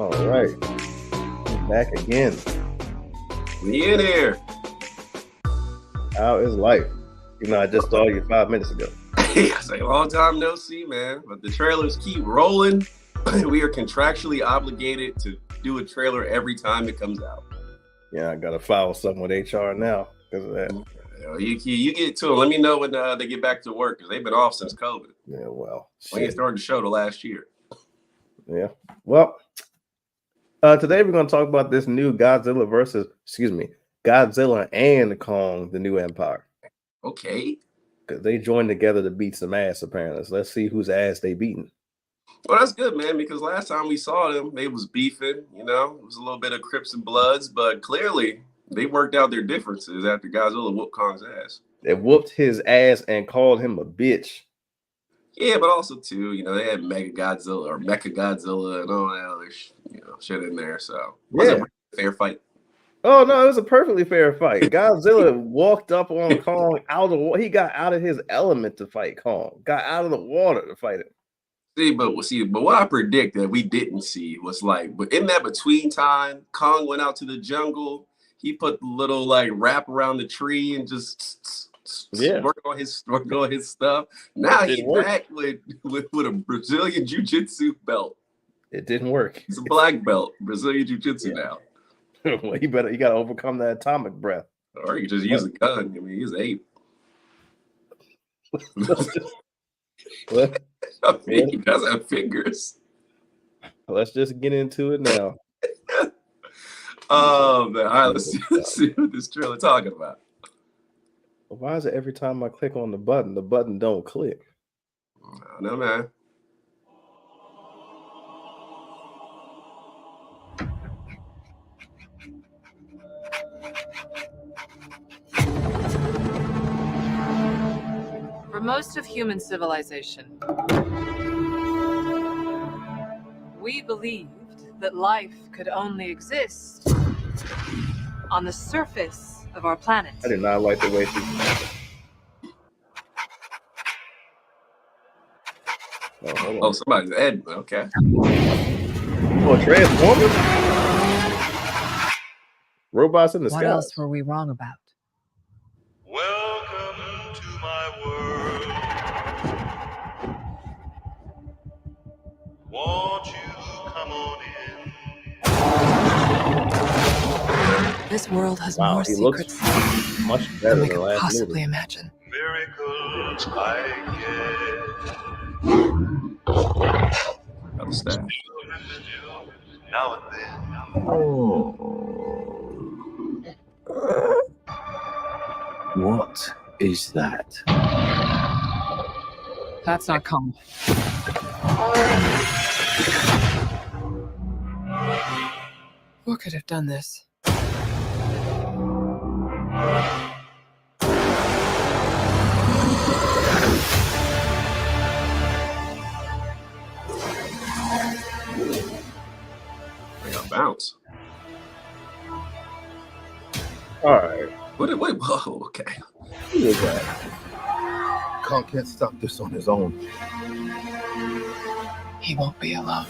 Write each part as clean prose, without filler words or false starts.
All right. Back again. We in here. How is life? You know, I just saw you 5 minutes ago. It's a long time no see, man. But the trailers keep rolling. We are contractually obligated to do a trailer every time it comes out. Yeah, I got to file something with HR now because of that. You get to them. Let me know when they get back to work because they've been off since COVID. Yeah, well. We ain't started the show till last year. Yeah. Well, today we're going to talk about this new Godzilla and Kong, the new empire. Okay. Because they joined together to beat some ass, apparently. So let's see whose ass they beating. Well, that's good, man, because last time we saw them, they was beefing, you know. It was a little bit of Crips and Bloods, but clearly they worked out their differences after Godzilla whooped Kong's ass. They whooped his ass and called him a bitch. Yeah, but also, too, you know, they had Mega Godzilla or Mecha Godzilla and all that other shit in there, so it was a fair fight. Oh, no, it was a perfectly fair fight. Godzilla walked up on Kong he got out of his element to fight Kong. Got out of the water to fight him. But what I predict that we didn't see was but in that between time, Kong went out to the jungle. He put the little wrap around the tree and just work on his stuff. Now he's back with a Brazilian jiu-jitsu belt. It didn't work. It's a black belt, Brazilian jiu-jitsu now. Well, you got to overcome that atomic breath. Or you just use a gun. I mean, he's an ape. What? I mean, he does have fingers. Let's just get into it now. Oh, man. All right, let's see what this trailer talking about. Why is it every time I click on the button don't click? I don't know, man. For most of human civilization, we believed that life could only exist on the surface of our planet. I did not like the way she... Oh, somebody's head. Okay. Oh, Transformers? Robots in the sky. What else were we wrong about? Welcome to my world. Won't you come on in? This world has more secrets much better than we than could last possibly movie. imagine. Miracles I Understand. get. Now and then. What is that? That's not common. Who could have done this? They got bounce. All right. Wait, whoa, okay. Who is that? Kong can't stop this on his own. He won't be alone.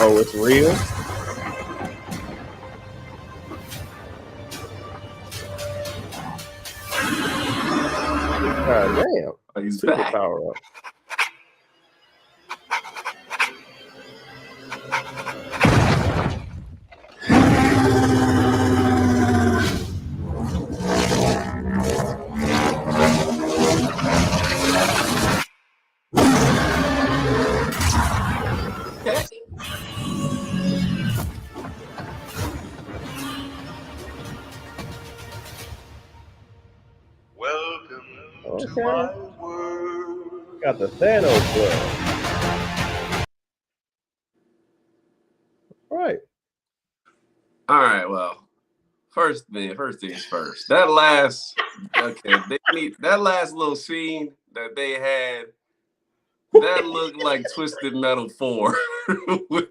Oh, it's real? God damn. Oh, he's Super back. power up. Welcome Okay. to my world. Got the Thanos blood. All right, well, first things first. That last little scene that they had, that looked like Twisted Metal 4.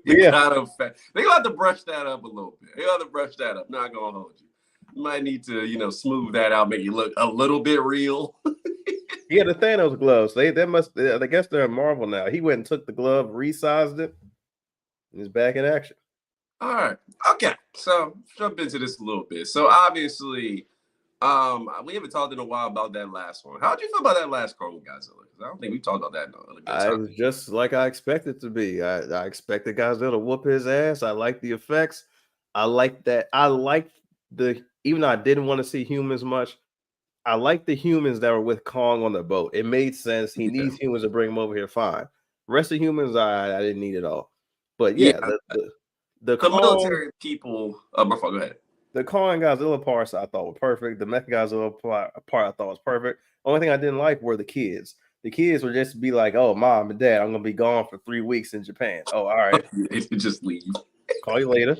They gonna have to brush that up a little bit. They got to brush that up. Not gonna hold you. You might need to, smooth that out, make it look a little bit real. Yeah, the Thanos gloves. I guess they're in Marvel now. He went and took the glove, resized it, He's back in action. All right. Okay. So jump into this a little bit. So obviously, we haven't talked in a while about that last one. How'd you feel about that last Kong Godzilla? Because I don't think we talked about that in a good I time. was just like I expected to be. I expected Godzilla to whoop his ass. I like the effects. I like that. I like even though I didn't want to see humans much, I like the humans that were with Kong on the boat. It made sense. He needs humans to bring him over here. Fine. Rest of humans, I didn't need it all. But yeah, the Kong, military people. My fault. Go ahead. The Kong and Godzilla parts I thought were perfect. The Mecha Godzilla part I thought was perfect. Only thing I didn't like were the kids. The kids would just be like, "Oh, mom and dad, I'm gonna be gone for 3 weeks in Japan." Oh, all right. They just leave. Call you later.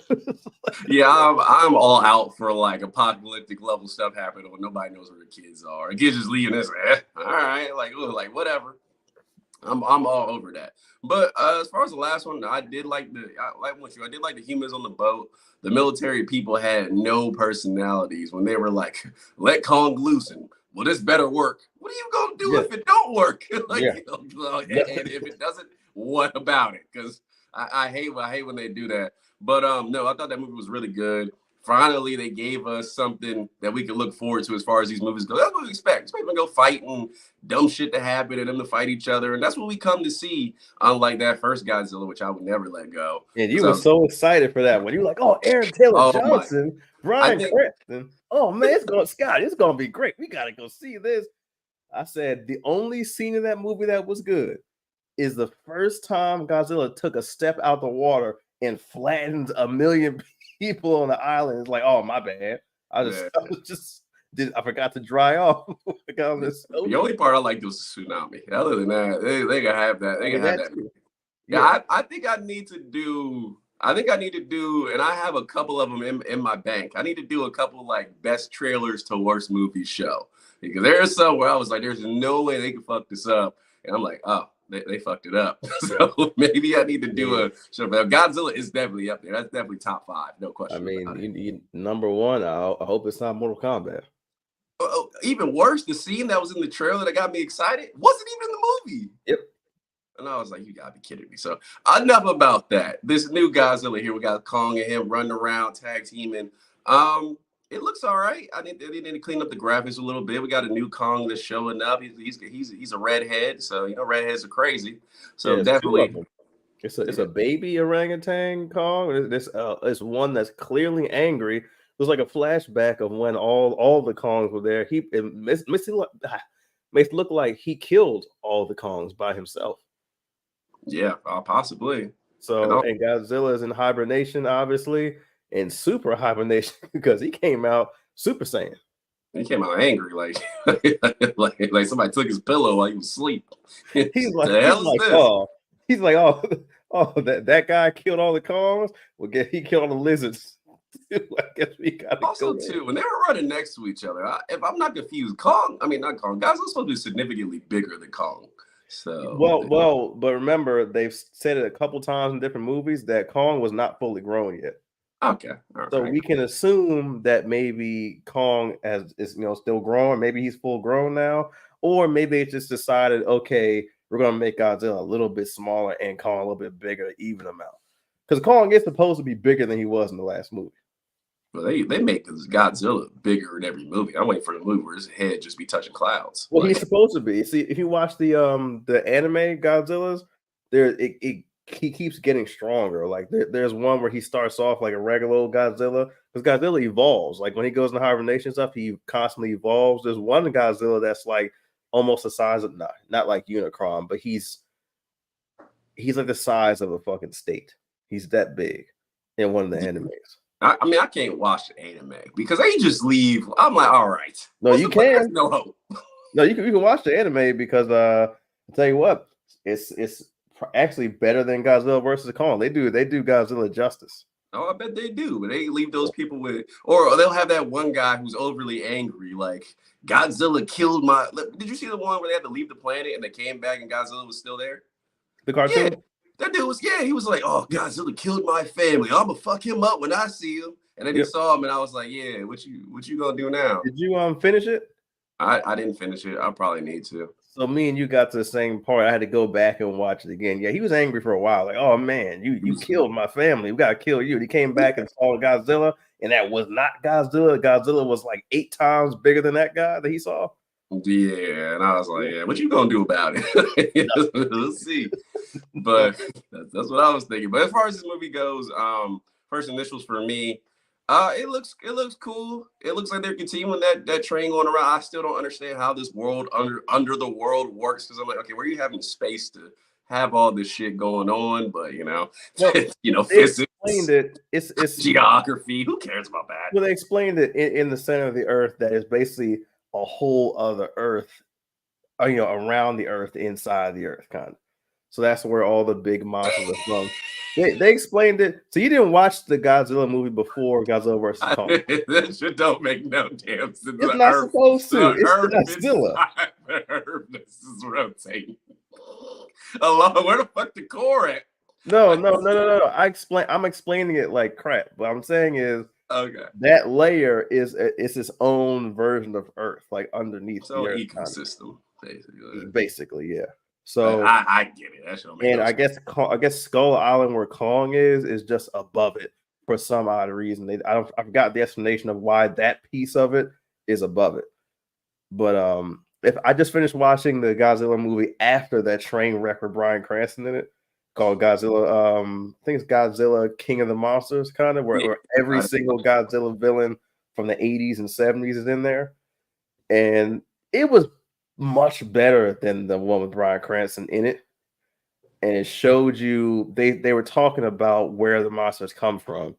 Yeah, I'm all out for like apocalyptic level stuff happening when nobody knows where the kids are. The kids just leaving this. All right, like whatever. I'm all over that. But as far as the last one, I did like the humans on the boat. The military people had no personalities when they were like, "Let Kong loosen." Well, this better work. What are you gonna do if it don't work? And if it doesn't, what about it? Because I hate when they do that. But no, I thought that movie was really good. Finally, they gave us something that we can look forward to as far as these movies go. That's what we expect. Expect them to go fighting, dumb shit to happen, and them to fight each other. And that's what we come to see, unlike that first Godzilla, which I would never let go. And you were so excited for that one. You were like, "Oh, Aaron Taylor Johnson, Bryan Cranston. Oh, man, it's going to be great. We got to go see this." I said, the only scene in that movie that was good is the first time Godzilla took a step out the water and flattened a million people on the island. It's like, oh, my bad. I forgot to dry off. The only part I liked was the tsunami. Other than that, they can have that. They can have that. Too. Yeah, I think I need to do, and I have a couple of them in my bank. I need to do a couple like best trailers to worst movies show. Because there's some where I was like, there's no way they can fuck this up. And I'm like, oh, they fucked it up. So maybe I need to do a show. But Godzilla is definitely up there. That's definitely top 5, no question. I mean, number one, I hope it's not Mortal Kombat. Even worse, the scene that was in the trailer that got me excited wasn't even in the movie. Yep. And I was like, you gotta be kidding me. So enough about that. This new Godzilla here, we got Kong and him running around, tag teaming. It looks all right. I think they need to clean up the graphics a little bit. We got a new Kong that's showing up. He's a redhead, so redheads are crazy. So definitely, it's a baby orangutan Kong. It's one that's clearly angry. It was like a flashback of when all the Kongs were there. It makes it look like he killed all the Kongs by himself. Yeah, possibly. So and Godzilla is in hibernation, obviously. In super hibernation because he came out Super Saiyan. He came out angry, like somebody took his pillow while he was asleep. He's like, that guy killed all the Kongs. Well, he killed all the lizards. I guess we got also too when they were running next to each other. If I'm not confused, not Kong. Godzilla's supposed to be significantly bigger than Kong. So but remember they've said it a couple times in different movies that Kong was not fully grown yet. Okay. So we can assume that maybe Kong is still growing. Maybe he's full grown now, or maybe they just decided, okay, we're gonna make Godzilla a little bit smaller and Kong a little bit bigger, even them out. Because Kong is supposed to be bigger than he was in the last movie. Well, they make Godzilla bigger in every movie. I'm waiting for the movie where his head just be touching clouds. Well, he's supposed to be. See, if you watch the anime Godzillas, he keeps getting stronger. Like there's one where he starts off like a regular old Godzilla because Godzilla evolves. Like when he goes into hibernation stuff, he constantly evolves. There's one Godzilla that's like almost the size of not like Unicron, but he's like the size of a fucking state. He's that big in one of the animes. I can't watch the anime because they just leave. I'm like, all right. No, you can. No hope. No, you can watch the anime because I'll tell you what, it's actually better than Godzilla versus Kong. They do Godzilla justice. Oh, I bet they do. But they leave those people with, or they'll have that one guy who's overly angry, like Godzilla killed my. Did you see the one where they had to leave the planet and they came back and Godzilla was still there? The cartoon. Yeah, that dude was. Yeah, he was like, "Oh, Godzilla killed my family. I'm gonna fuck him up when I see him." And then he saw him, and I was like, "Yeah, what you gonna do now?" Did you finish it? I didn't finish it. I probably need to. So me and you got to the same part. I had to go back and watch it again. Yeah, he was angry for a while. Like, oh man, you killed my family. We gotta kill you. And he came back and saw Godzilla, and that was not Godzilla. Godzilla was like 8 times bigger than that guy that he saw. Yeah, and I was like, yeah, what you gonna do about it? Let's see. But that's what I was thinking. But as far as this movie goes, first initials for me, it looks cool. It looks like they're continuing that train going around. I still don't understand how this world under the world works, because I'm like, okay, where are you having space to have all this shit going on? But Well, physics, explained it. It's geography. Who cares about that? Well, they explained it in the center of the Earth that is basically a whole other Earth, around the Earth, inside the Earth, kind of. So that's where all the big monsters are from. They explained it. So you didn't watch the Godzilla movie before Godzilla versus Kong? That shit don't make no damn sense. It's not supposed to. It's Godzilla. The Earth is rotating. Along, where the fuck the core at? No. I'm explaining it like crap. What I'm saying is, okay, that layer is its own version of Earth, like underneath the Earth ecosystem, basically, yeah. So I get it. That shit don't make no sense. I guess Skull Island, where Kong is just above it for some odd reason. I forgot the explanation of why that piece of it is above it. But if I just finished watching the Godzilla movie after that train wreck with Bryan Cranston in it, called Godzilla. I think it's Godzilla King of the Monsters, kind of where every single Godzilla villain from the 80s and 70s is in there. And it was much better than the one with Bryan Cranston in it. And it showed you they were talking about where the monsters come from.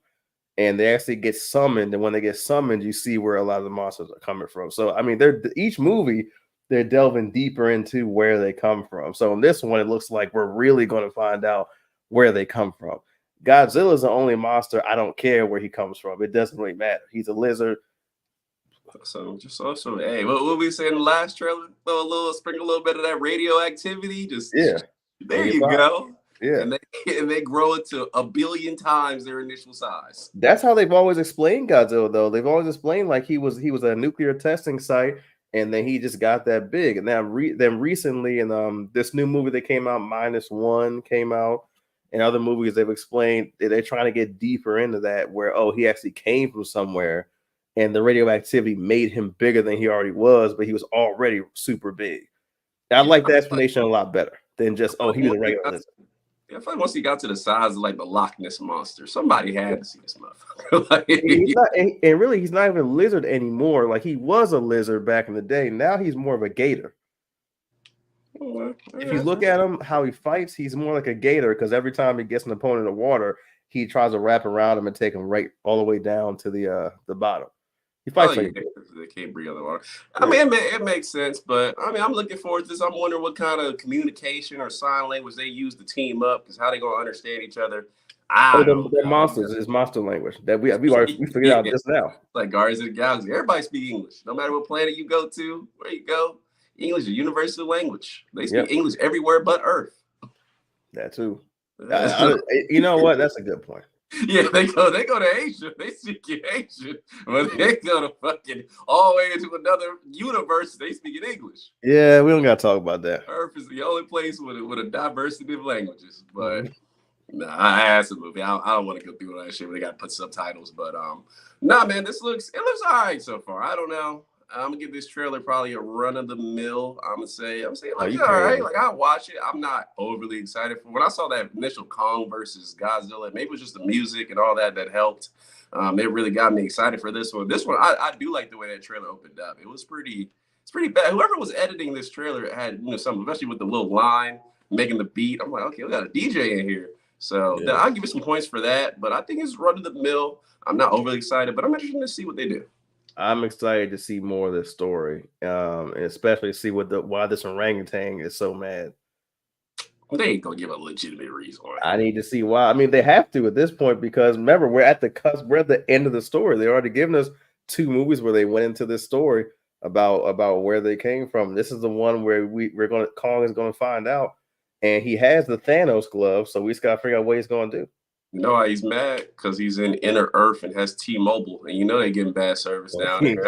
And they actually get summoned. And when they get summoned, you see where a lot of the monsters are coming from. So I mean, each movie, they're delving deeper into where they come from. So in this one, it looks like we're really going to find out where they come from. Godzilla is the only monster I don't care where he comes from. It doesn't really matter. He's a lizard. So hey, what we say in the last trailer? Sprinkle a little bit of that radioactivity. There you go. Yeah, and they grow it to 1 billion times their initial size. That's how they've always explained Godzilla, though. They've always explained like he was a nuclear testing site. And then he just got that big. And then recently, in this new movie that came out, -1 came out, and other movies they've explained they're trying to get deeper into that, where he actually came from somewhere, and the radioactivity made him bigger than he already was, but he was already super big. And I like that explanation a lot better than just he was a regular lizard. I feel like once he got to the size of like the Loch Ness monster, somebody had to see this motherfucker. He's not even a lizard anymore. Like, he was a lizard back in the day. Now he's more of a gator. If you look at him, how he fights, he's more like a gator, because every time he gets an opponent in the water, he tries to wrap around him and take him right all the way down to the bottom. He fights like they can't breathe underwater. I mean, it makes sense, but I mean, I'm looking forward to this. I'm wondering what kind of communication or sign language they use to team up, because how they gonna understand each other. The monsters is monster language that we figured out just now. Like Guardians of the Galaxy, everybody speaks English, no matter what planet you go to, where you go. English is a universal language. They speak English everywhere but Earth. That too. You know what? That's a good point. Yeah, they go to Asia. They speak in Asian, but they go to fucking all the way into another universe. They speak in English. Yeah, we don't got to talk about that. Earth is the only place with a diversity of languages. But that's a movie. I don't want to go through all that shit. They got to put subtitles. But man, it looks all right so far. I don't know. I'm gonna give this trailer probably a run of the mill. I'm saying like, all right, like I'll watch it. I'm not overly excited for when I saw that initial Kong versus Godzilla. Maybe it was just the music and all that helped. It really got me excited for this one. This one, I do like the way that trailer opened up. It's pretty bad. Whoever was editing this trailer had something, especially with the little line making the beat. I'm like, okay, we got a DJ in here. So I'll give you some points for that. But I think it's run of the mill. I'm not overly excited, but I'm interested to see what they do. I'm excited to see more of this story, and especially see why this orangutan is so mad. They ain't gonna give a legitimate reason. I need to see why. I mean, they have to at this point, because remember, we're at the cusp. We're at the end of the story. They already given us 2 movies where they went into this story about where they came from. This is the one where Kong is gonna find out, and he has the Thanos glove, so we just gotta figure out what he's gonna do. You know why he's mad? Because he's in Inner Earth and has T-Mobile, and they're getting bad service down there.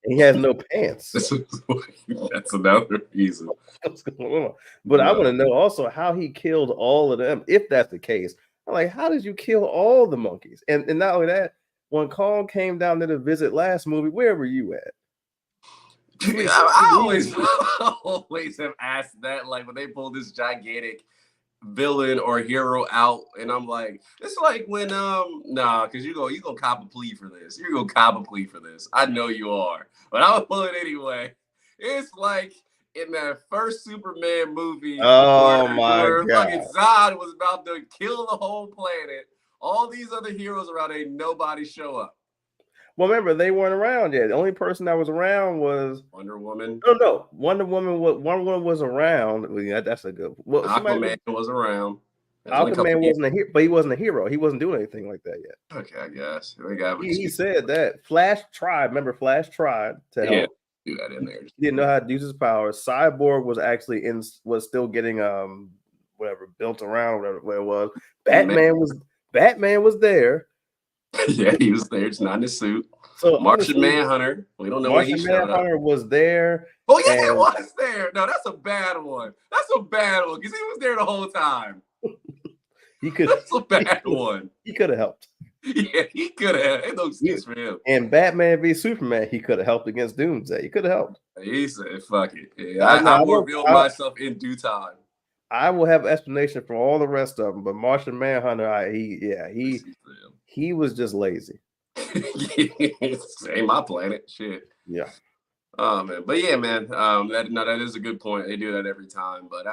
And he has no pants. That's another reason. What's going on? But I Yeah. want to know also how he killed all of them. If that's the case, I'm like, how did you kill all the monkeys? And not only that, when Kong came down to the visit last movie, where were you at? I always, always have asked that, like when they pull this gigantic villain or hero out, and I'm like, it's like when nah, because you gonna cop a plea for this. You're gonna cop a plea for this. I know you are, but I'll pull it anyway. It's like in that first Superman movie Oh my where God. fucking Zod was about to kill the whole planet. All these other heroes around, ain't nobody show up. Well, remember they weren't around yet. The only person that was around was Wonder Woman. no. Wonder Woman was around. Well, yeah, that's a good. Well, Aquaman was around. Aquaman wasn't a hero, but he wasn't a hero. He wasn't doing anything like that yet. Okay, I guess they got. He said that Flash tried. Remember, Flash tried to help. Do that in there. He didn't know how to use his powers. Cyborg was actually was still getting whatever built around whatever it was. Batman was there. Yeah, he was there. It's not in his suit. So Martian Manhunter. We don't know where he showed up. Martian Manhunter was there. Oh yeah, he was there. No, that's a bad one. That's a bad one because he was there the whole time. That's a bad one. He could have helped. Yeah, he could have. Ain't no excuse for him. And Batman v Superman, he could have helped against Doomsday. He could have helped. He said, "Fuck it." Yeah, I will reveal myself in due time. I will have explanation for all the rest of them, but Martian Manhunter, he was just lazy. Ain't my planet. Shit. Yeah. Oh man, but yeah, man. That is a good point. They do that every time. But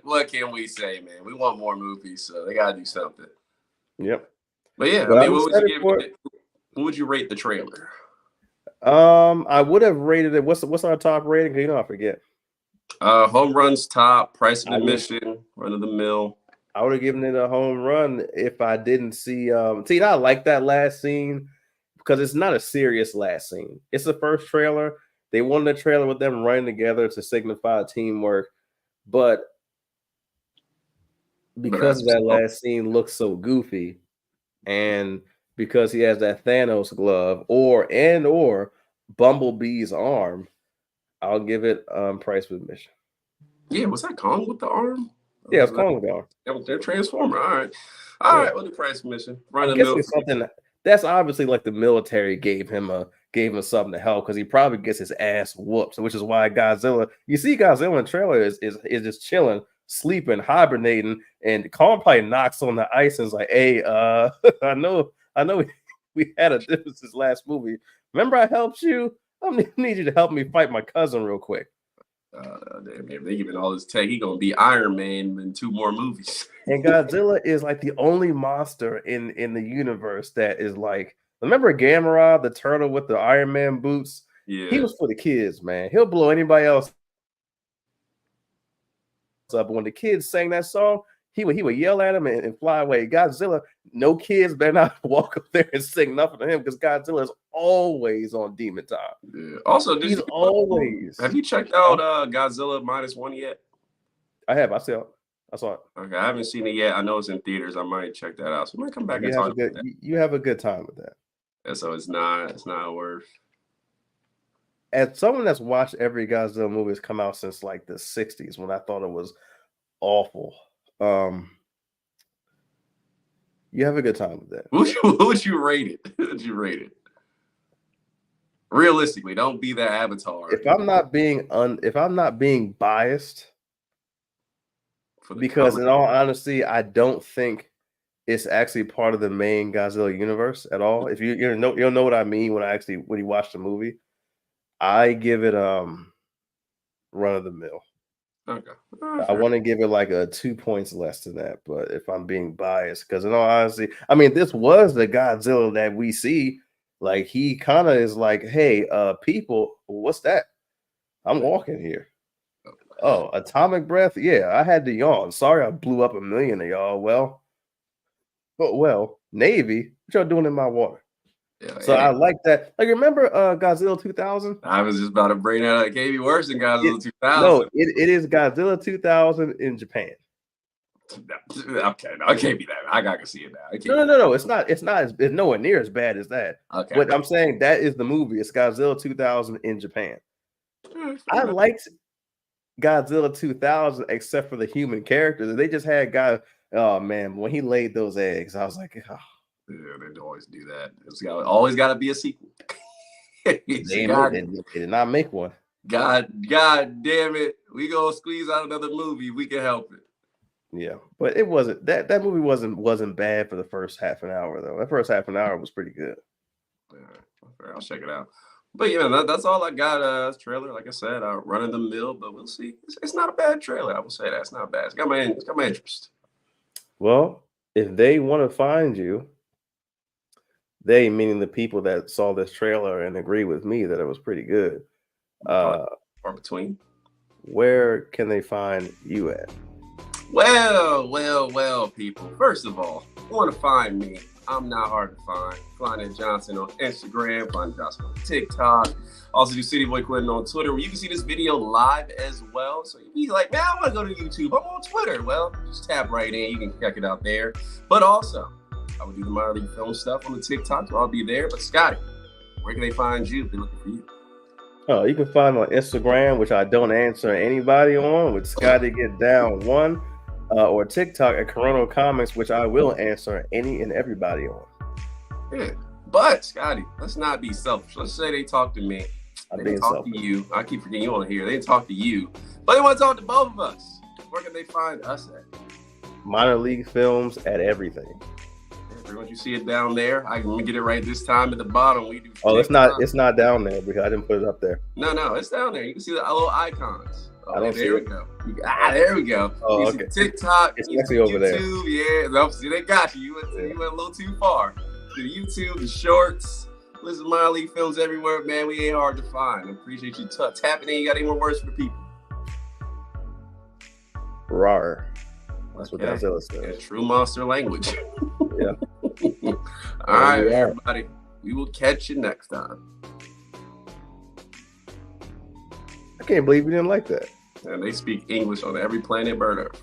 what can we say, man? We want more movies, so they gotta do something. Yep. But yeah, I mean, what would you rate the trailer? I would have rated it. What's our top rating? You know, I forget. Home runs top, price of admission, run of the mill. I would have given it a home run if I didn't see. I like that last scene because it's not a serious last scene. It's the first trailer. They wanted a trailer with them running together to signify teamwork, but because that last scene looks so goofy, and because he has that Thanos glove or Bumblebee's arm, I'll give it price of admission. Yeah, was that Kong with the arm? Yeah, it's Kong with the arm. That was their Transformer. All right. Well, the price of admission. I guess it's something that's obviously like the military gave him something to help because he probably gets his ass whooped. So which is why Godzilla. You see Godzilla in the trailer is just chilling, sleeping, hibernating, and Kong probably knocks on the ice and is like, "Hey, I know we had a difference this last movie. Remember I helped you? I need you to help me fight my cousin real quick." Damn, if they giving all this tech, he gonna be Iron Man in 2 more movies. And Godzilla is like the only monster in the universe that is like. Remember Gamera, the turtle with the Iron Man boots? Yeah, he was for the kids, man. He'll blow anybody else up. But when the kids sang that song, he would yell at him and fly away. Godzilla, no kids better not walk up there and sing nothing to him because Godzilla is always on demon time. Yeah. Also, he's always. Have you checked out Godzilla -1 yet? I have. I saw it. Okay, I haven't seen it yet. I know it's in theaters. I might check that out. So I might come back and talk about that. You have a good time with that. Yeah, so it's not worth. As someone that's watched every Godzilla movie that's come out since like the 60s, when I thought it was awful. You have a good time with that. What would you rate it? What would you rate it? Realistically, don't be that Avatar. If I'm not being biased, because in all honesty, I don't think it's actually part of the main Godzilla universe at all. If you'll know what I mean when you watch the movie. I give it run of the mill. Okay. I want to give it like a 2 points less than that, but if I'm being biased, because in all honesty, I mean, this was the Godzilla that we see. Like he kind of is like, "Hey, people, what's that? I'm walking here." Oh, atomic breath. Yeah, I had to yawn. Sorry, I blew up 1 million of y'all. Well, Navy, what y'all doing in my water? Yeah, so I like that. Like, remember Godzilla 2000? I was just about to bring that up. It can't be worse than Godzilla 2000. No, it is Godzilla 2000 in Japan. Okay, no, it can't be that. I gotta see it now. No. It's not. It's nowhere near as bad as that. Okay. But I'm saying that is the movie. It's Godzilla 2000 in Japan. I liked Godzilla 2000 except for the human characters. They just had guys. Oh man, when he laid those eggs, I was like, oh. Yeah, they always do that. It's always got to be a sequel. They did not make one. God damn it. We gonna squeeze out another movie if we can help it. Yeah, but it wasn't that movie wasn't bad for the first half an hour though. That first half an hour was pretty good. Yeah, I'll check it out. But yeah, that's all I got. Trailer, like I said, run of the mill, but we'll see. It's not a bad trailer. I will say that it's not bad. It's got my interest. Well, if they want to find you, they meaning the people that saw this trailer and agree with me that it was pretty good. Or between. Where can they find you at? Well, people. First of all, you want to find me. I'm not hard to find. Find it Johnson on Instagram, find Johnson on TikTok. Also do City Boy Quentin on Twitter, where you can see this video live as well. So you'd be like, man, I want to go to YouTube. I'm on Twitter. Well, just tap right in. You can check it out there. But also, I would do the minor league film stuff on the TikTok, so I'll be there. But Scotty, where can they find you if they're looking for you? Oh, you can find me on Instagram, which I don't answer anybody on, with Scotty Get Down 1. Or TikTok at Corona Comics, which I will answer any and everybody on. Yeah. But Scotty, let's not be selfish. Let's say they talk to me. They didn't talk to you. I keep forgetting you on here. They didn't talk to you, but they want to talk to both of us. Where can they find us at? Minor League Films at everything. Everyone, you see it down there. I can get it right this time at the bottom. We do. Oh, it's not down there because I didn't put it up there. No, it's down there. You can see the little icons. There we go. There we go. Oh, you okay. see TikTok. It's actually over there. Yeah, no, see, they got you. You went a little too far. The YouTube, the shorts. Listen, minor league films everywhere, man. We ain't hard to find. I appreciate you tapping in. You got any more words for the people? Rawr. That's what Godzilla says. Yeah, true monster language. Yeah. All right, everybody. We will catch you next time. I can't believe you didn't like that. And they speak English on every planet bird Earth.